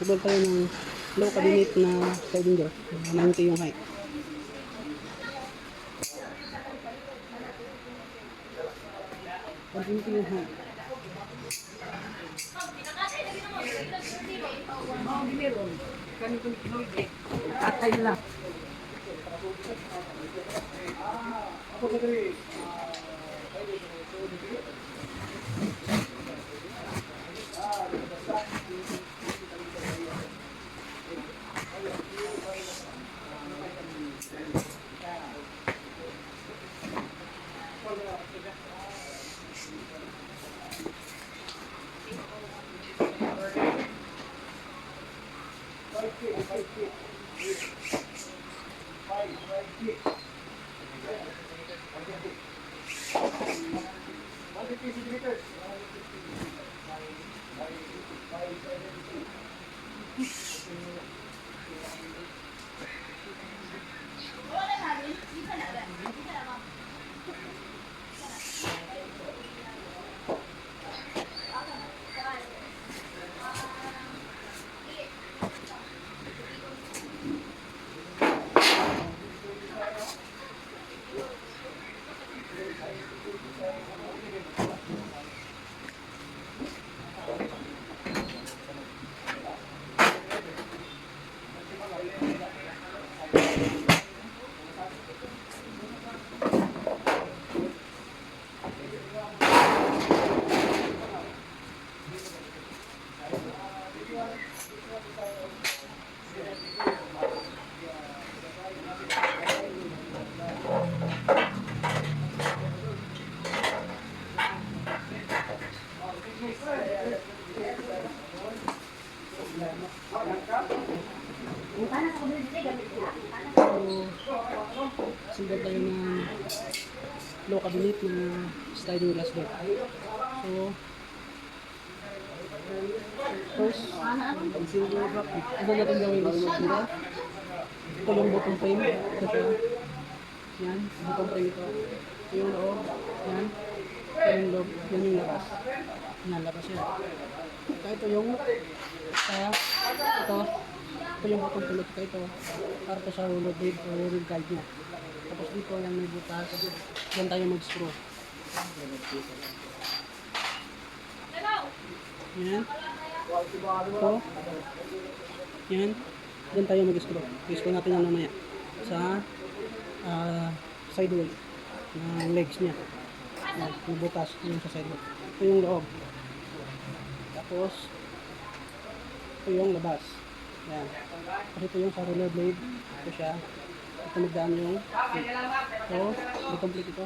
Possible tayo ng low cabinet na sliding door. 90 yung height. Pag-20 yung height. Atay lang. Sundan tayo ng low cabinet na sliding glass door. So, first, ano natin gawin is dito. Ito yung bottom frame. Ito siya. Yan, bottom frame ito. Ito yung loob. Yan. Ito yung loob. Yan yung labas. Yan, labas yan. Ito yung ito yung bottom frame ito. Para ito sa roller blade o roller guide niya. Tapos dito yung may butas. Yan tayo mag-screw. Yan. Ito. Yan. Yan tayo mag-screw. I-screw natin yan mamaya. Sa side wall. Ng legs niya. Yan. Yung butas. Yung sa side wall. Ito yung loob. Tapos ito yung labas. Yan. Kasi ito yung sa roller blade. Ito siya. Ito magdaan yung ito, hindi complete ito.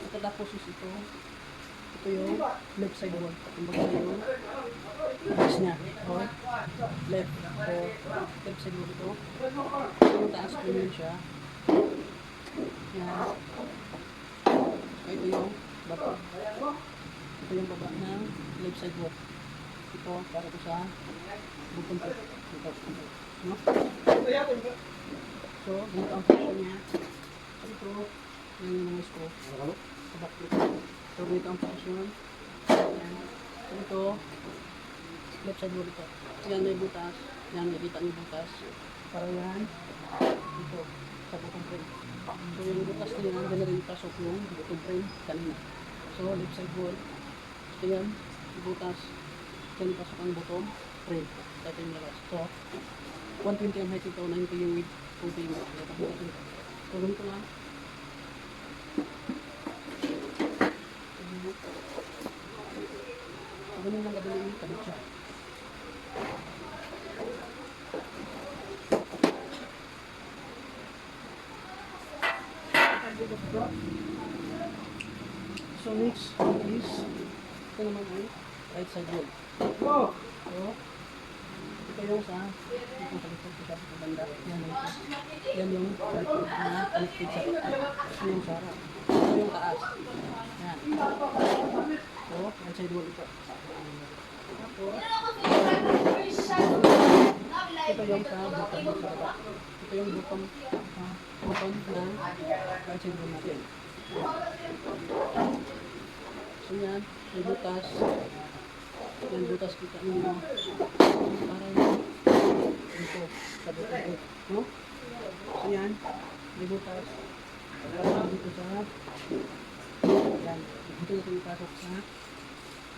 Ito tapos is ito. Ito yung left side wall. Kumbaga yung base niya. O left. O left side wall ito. Yung taas ko yun siya. Yan. Ito yung baba. Ito yung baba ng left side wall. Ito para ito sa button plate. Ito. No? So, ganito ang function niya. Ito, yan yung mga screw. Kabak ito. So, dito ang function. Yan. So, ito, left side wall ito. Yan may butas. Yan, nakita niyo butas. Para yan, dito, sa bottom frame. So, yung butas na yan, dyan na rin pasok yung bottom frame kanina. So, left side wall. Ito yan, yung butas. Dyan pasok ang bottom frame. Ito yung labas. So, 120 ang height ito, 90 yung width, 40 yung width. So, ganito lang. Ganun lang kadali yung kabit siya. So next is ito naman ay right side wall. So ito yung sa itong sa likod sa banda. Yan yung likod na connected sa ito yung sa harap. Ito yung taas. Yan. So, right side wall ito. Tapos, ito yung sa bottom sa baba. Ito yung bottom na right side wall natin. So yan, may butas. Yan butas kita ninyo. Parang dito, sa butas ko. No? So yan, may butas. Parang dito sa yan, dito natin ipasok sa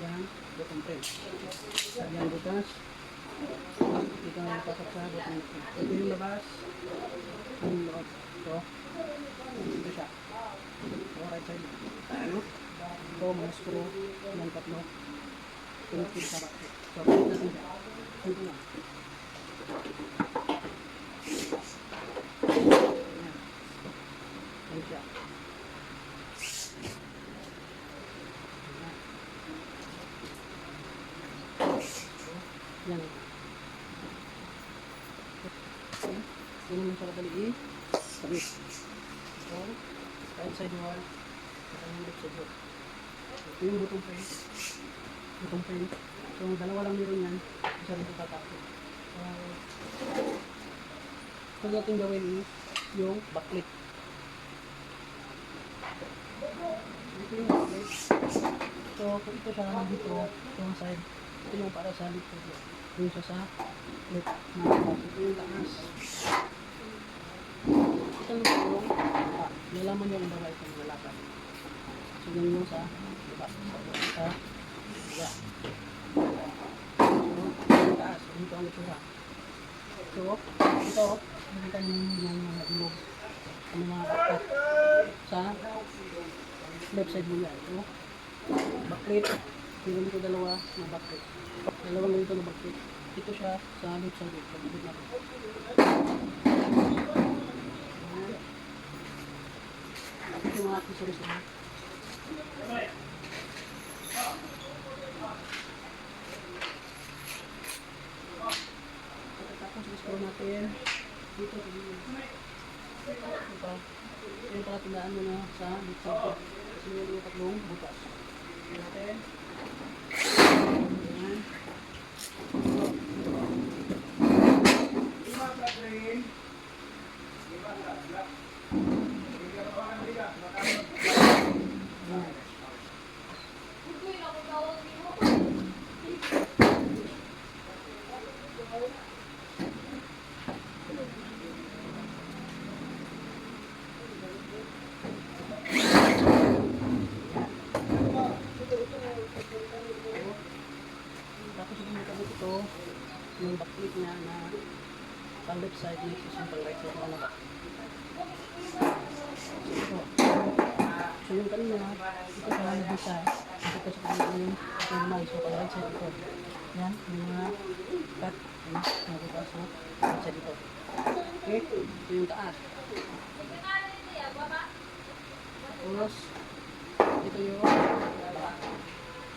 yan, bottom frame. Yan butas. Dito natin ipasok sa bottom frame. Ito yung labas. Yung loob. So, ito siya. So, right side. Ano? Ito, mga screw. Yan, tatlo. Connected sa bakit. So, palit natin siya. Ito lang. Yan. Yan siya. Yan. Okay. Yan naman siya kadali i-sabit. So, right side wall. Ito yung left side wall. Ito yung bottom frame. Bottom frame. So, dalawa lang meron yan. Isa rin ito tatapos. So, natin gawin yung backlit. Ito yung backlit. So, kung ito siya dito, itong side, ito yung para sa lip. Doon siya sa lip. Ito yung taas. Ito yung nalaman nyo kung baga itong nalakan. So, yun yung sa diba? Sa diba? So, yung taas. Dito ang itsura. So, ito, nakita nyo yung mga ilog. Ano mga bakat sa left side mo yan. So, backlit. Meron dito dalawa na backlit. Dalawang ganito na backlit. Ito siya sa left side. Pag-ibig natin. Ito yung mga accessories na. Tapos i-scroll natin dito. Ito yung pala tindaan mo na sa dito. Kasi meron yung tatlong butas. Ito natin. Ayan. Tapos yung nakabit ito, yung backlit niya na pang left side niya, yung pang right side na so yung kanina, ito sa nabisa, ito sa kanina ito naman, so pang right side ito. Yan, yung mga cut, yung nabukas na right side ito. Okay, ito yung taas. Tapos, ito yung baba.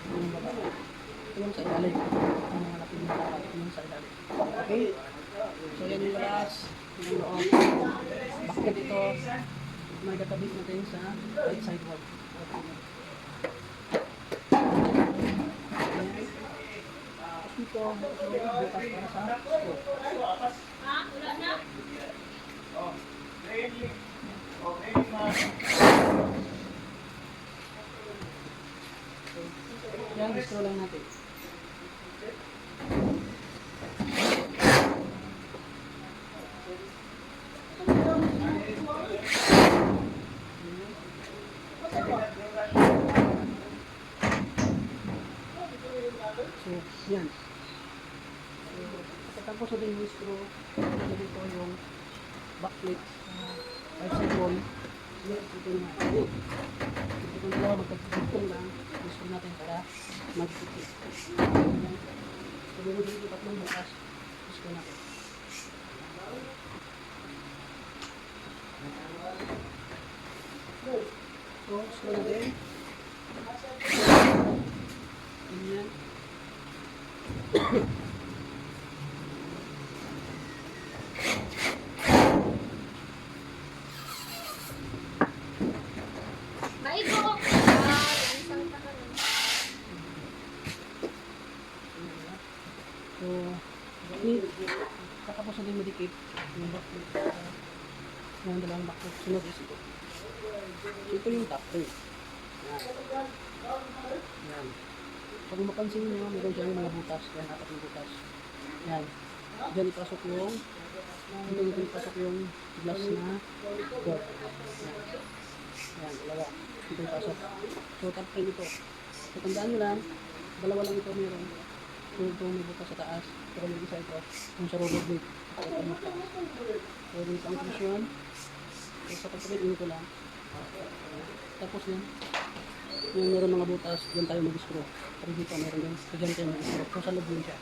Ito yung sa ilalim. Ang mga napin yung baba, ito yung sa ilalim. Okay, so yan yung labas, yung loob. Bakit ito, may katabit natin sa right side wall. Ito, bukas para sa screw. Yan, screw lang natin. So, yan. Pagkatapos natin yung screw, natin ko yung backplate right side wall. Yan, ito na. Ito na lang, magkagutong lang. Screw natin para mag-fit. So, gawin dito tatlong bukas. Screw natin. So, screw natin. Ganyan. dikit. Yung backplate. Yung dalawang backplate. Sunod is ito. So, ito yung top frame. Yan. Yan. So, kung mapansin nyo, meron siyang mga butas. Yan, apat na butas. Yan. Diyan ipasok yung dito ipasok yung glass na door. Yan. Yan, dalawa. Dito ipasok. So, top frame ito. So, tandaan nyo lang, dalawa lang ito meron. Ito may butas sa taas. Pero may isa ito. Yung sa rubber blade. So, dito ang function. So, sa pagkabit, dito lang. Tapos yan. Yung meron mga butas, dyan tayo mag-screw. Pero dito meron din. So, dyan tayo mag-screw. So, sa loob din siya.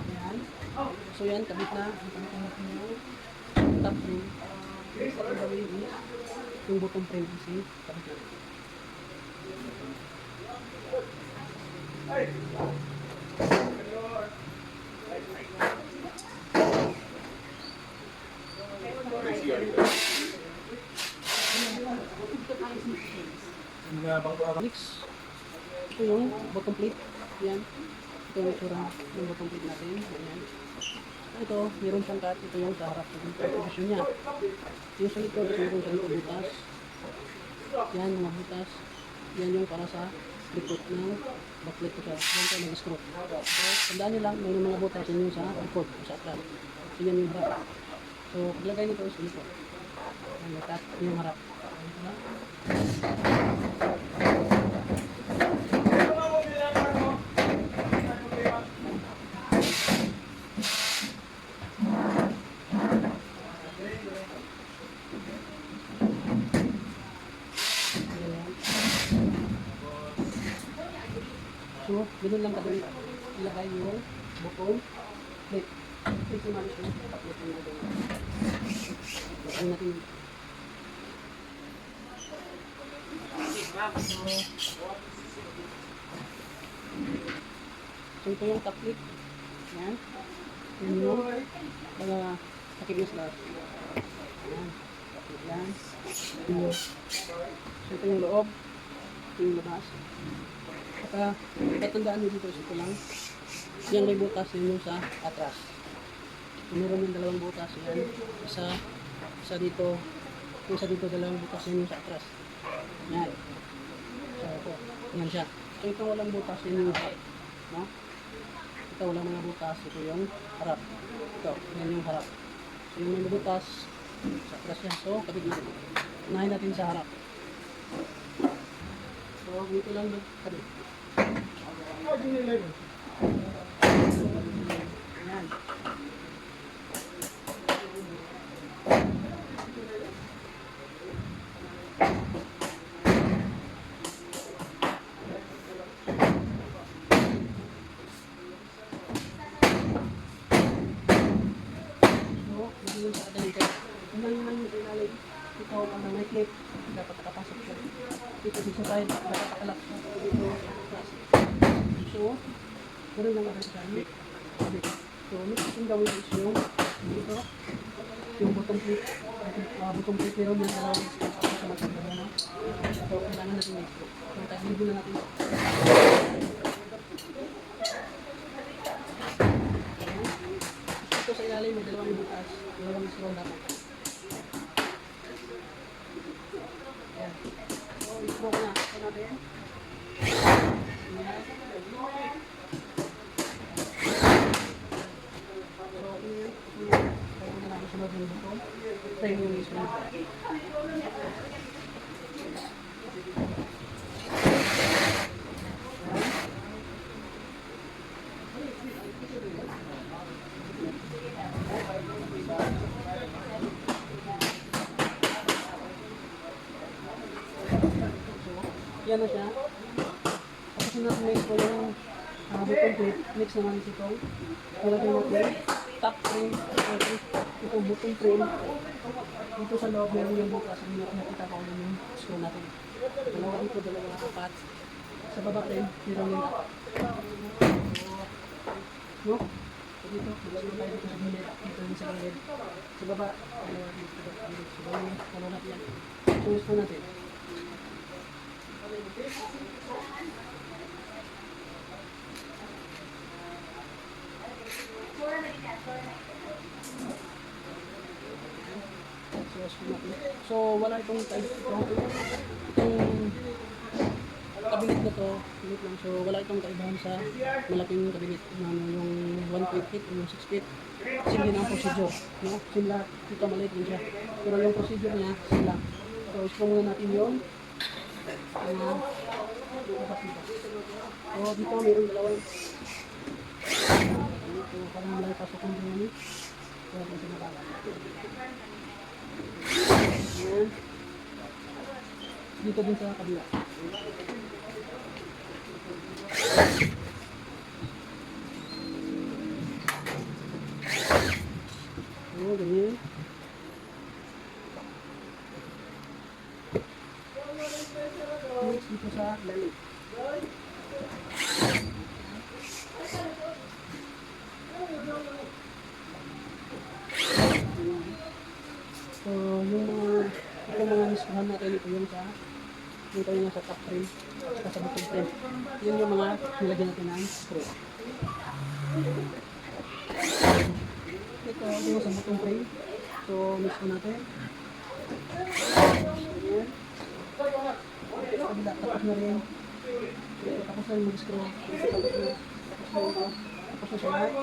Yan. So, yan. Kabit na. Ang kabit yung top frame. Sa pagkabit is yung bottom frame kasi kabit na. Next, ito yung bottom plate. Yan. Ito yung itsura ng bottom plate natin. Yan. Ito, meron siyang cut. Ito yung sa harap. Ito yung position niya. Yung sa likod, meron siyang ito butas. Yan, mga butas. Yan yung para sa likod ng backplate ko siya. Yan tayo mag-screw. So, tandaan nyo lang, mayroon mga butas yun yung sa likod, sa atlas. So, yan yung harap. So, paglagay nito is ito. Yan, cut yung harap. So, ganun lang kadali. Ilagay yung butong plate. Plate naman siya. Plate naman doon. Ilagay natin. So, ito yung top plate. Yan. Yan yung mga takip na sila. Yan. Top plate yan. So, ito yung loob. Ito yung labas. Saka, tandaan nyo dito, ito lang. Yan may butas, yun yung sa atras. Meron yung dalawang butas, yan. Isa dito, isa dito, dalawang butas, yun yung sa atras. Yan. So, ito. Yan siya. So, ito walang butas, yun yung harap. No? Ito walang mga butas, ito yung harap. Ito, yan yung harap. So, yung may butas, sa atras yan. So, kapit natin. Unahin natin sa harap. So, dito lang kapit. Ayan. So, sa atin ito. Yung ilalim. Ito, ang may clip. Dapat nakapasok siya. Dito sa side, dapat nakalak siya. Dito, so, gano'n lang agad siya. So, next yung gawin is yung dito, yung bottom plate. Bottom plate meron yung dalawang space para sa magkagana. So, kailangan natin may screw. So, taglibo na natin. Ito sa ilalim, may dalawang butas. Dalawang screw dapat. Ayan. So, screw na. Ito natin. Ayan. Frame yung isunod. Yan na siya. Tapos na-mix ko yung button plate. Mix naman ito. Nalagay natin top frame. Ito button frame. Dito sa loob meron yung bukas. Nakita ko ulit yung screw natin. Dalawa dito, dalawa apat. Sa baba rin, meron yung no? So dito, mag-scroll tayo dito sa gilid. Dito din sa gilid. Sa baba. Dito sa gilid. So bali, ano natin yan. Choose po natin. So, wala itong kabinet na to, kabinet lang. So, wala itong kaibahan sa malaking kabinet. Yung 1.8 feet, yung 6 feet. Same din ang procedure. No? Same lahat. Ito maliit din siya. Pero yung procedure niya, same lang. So, screw muna natin yung so, dito mayroong dalawang dito, parang malay pasok yung dito. So, ito sinabala. Ayan. Dito din sa kabila. Oh, ganyan. Next, dito sa lalim. So, yung mga niskuhan natin ito yung dito yung sa top frame at sa bottom frame. Yun yung mga nilagyan natin ng screw. Ito yung sa bottom frame. So, niskuhan natin. Ayan. Sa kabila, tapos na rin. Tapos na yung mag-screw. Tapos na siya lahat.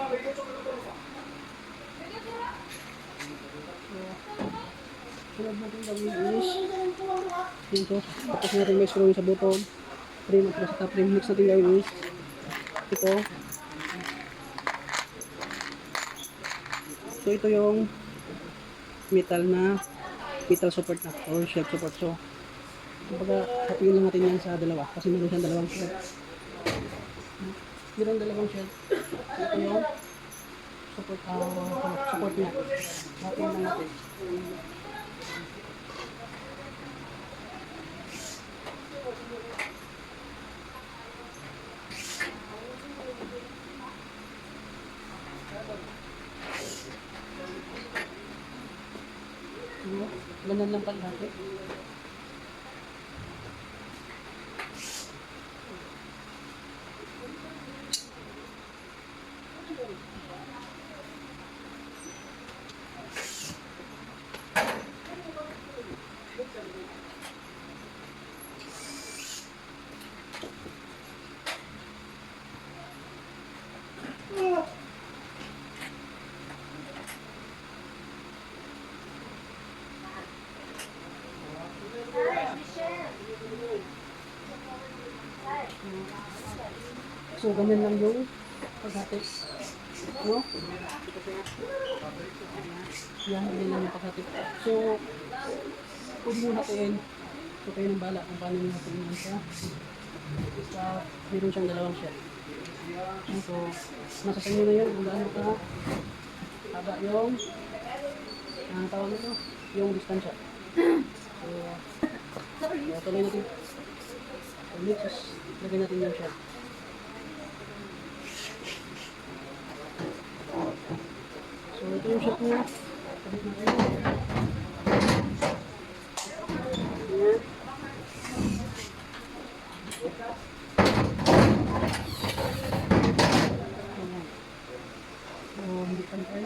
Sunod natin gawin is dito. Tapos natin may screw sa bottom frame at sa top frame. Next natin gawin is ito. So ito yung metal support na or shelf support. So kumbaga hatiin lang natin yan sa dalawa kasi meron siyang dalawang shelf. Meron dalawang shelf. Ito yung support niya. Hatiin lang natin. Ganun lang pala natin. So, ganun lang yung paghati. No? Yan, ganun lang yung paghati. So, pwede mo hatiin. So, kayo ng bala kung paano nyo hatiin yan siya. Meron siyang dalawang shell. So, nasa sa inyo na yun kung gaano ka haba yung tawag nito, yung distansya. So, tuloy natin. So, next, lagyan natin yung shell. So, ito yung shot niya. Kabit natin. Ayan. Ayan. So, hindi pantay.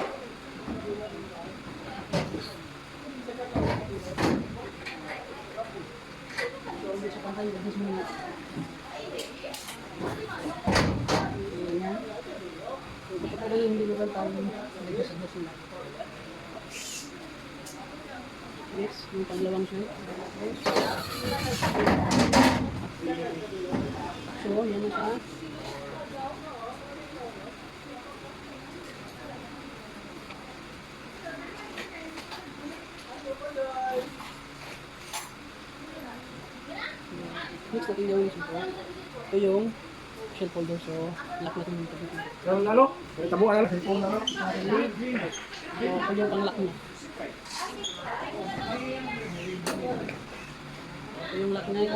So, hindi siya pantay. Lagis muna. Ayan. Kapag hindi naman tayo nag-adjust nila. Next, yung panglawang suit. So, yan na siya. Next natin gawin yung support. Ito yung shell folder. So, lock natin yung tabi. Yung ano? May tabo ano? Cellphone na ano? So, ito yung pang-lock niya. Ito yung lock niya.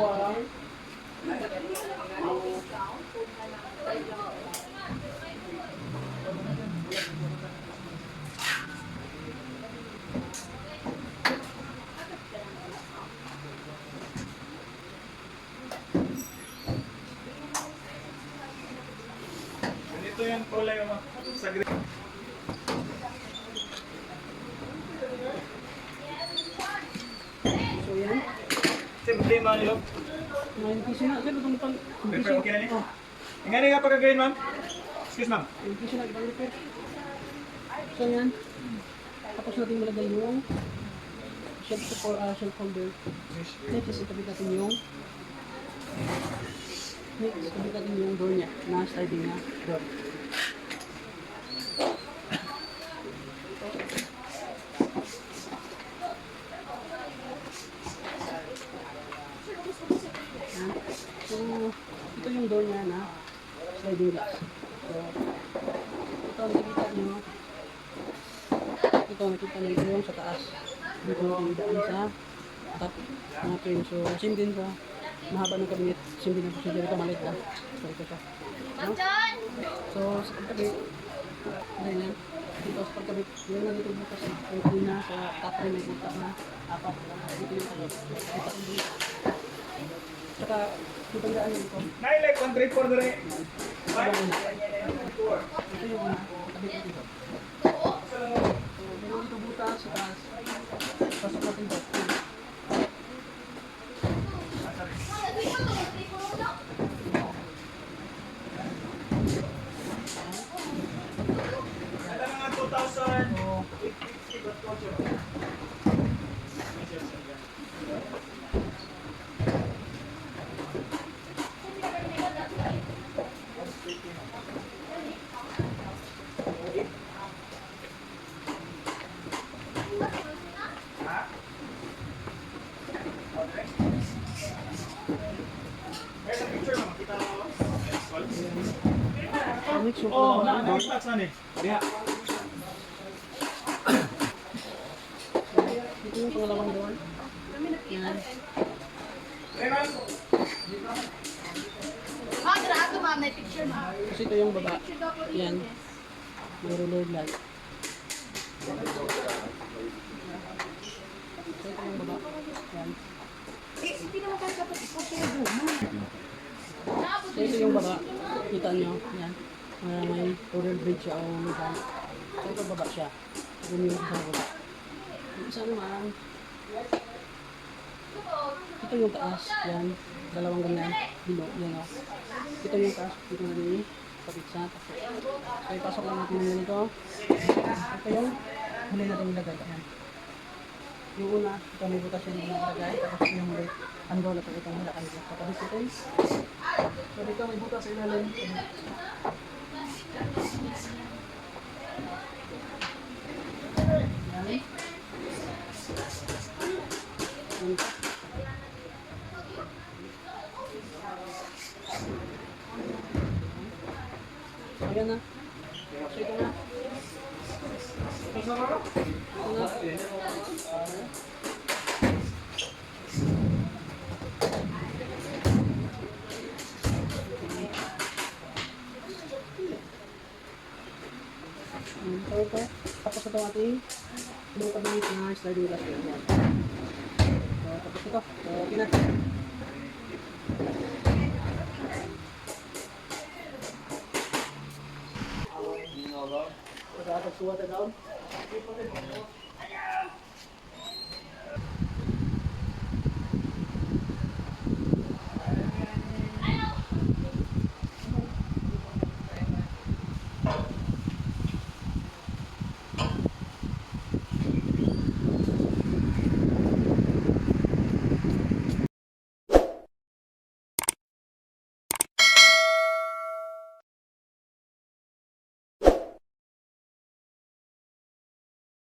Ito yung kulay mo. Sa green. So yan. Simple man yun. 9 piso na. Sir, itong pang Repair okay na niya? Oh, Nga nga pagkagayin, ma'am. Excuse, ma'am. 9 piso na ibang repair. So yan. Tapos natin malagay yung shelf holder. Next is itabit natin yung door niya na sliding na door. Yan. So, ito yung door niya na sliding glass. So, ito nakikita nyo. Ito nakikita nyo yung sa taas. Dito yung daan sa top mga pin. So, same din sa mahaba ng cabinet. Same din ang procedure. Ito maliit lang. So, ito siya. No? So, sa pagkabit, dahil lang. Dito sa pagkabit, yung na dito bukas. Yung una sa top rin may bukas na apat. Dito yung talot. Dito yung bukas. Saka, dito ang daan dito. Nailike, 1 3 4 dere. Ito yung una. Pagkabit ko dito. So, meron dito butas sa taas. Pasok natin dito. Ito mga 2,000. So, Here's a picture, ma'am. Kita mo. next yung Oh, pangalawa. na-start na ni. Diha. Ito yung pangalawang door. Yan. Reman. May picture na. Kasi ito yung baba. Yan. May roller light. So ito yung baba. Yan. Hindi naman tayo dapat ipapero mo. So ito yung baba. Kita nyo. Yan. May roller bridge siya o may van. So ito baba siya. Ito yung sa baba. Yung isa naman. Ito yung taas. Yan. Dalawang ganyan. Bilo. Yan o. Ito yung taas. Dito na rin. Kapit sa tapo. So ipasok lang natin yung ganito. Ito yung huli natin ilagay. Yan. Yung una, ito may butas yung nilagay. Tapos yung may andol na ito yung nilagay. Tapos ito. So dito may butas sa ilalim. Yan. Yan. Ayan na. So ito na. Ito na. So ito. Tapos ito ating yung cabinet na sliding glass. Yan. So tapos ito. So okay na. Sa atas suwata down.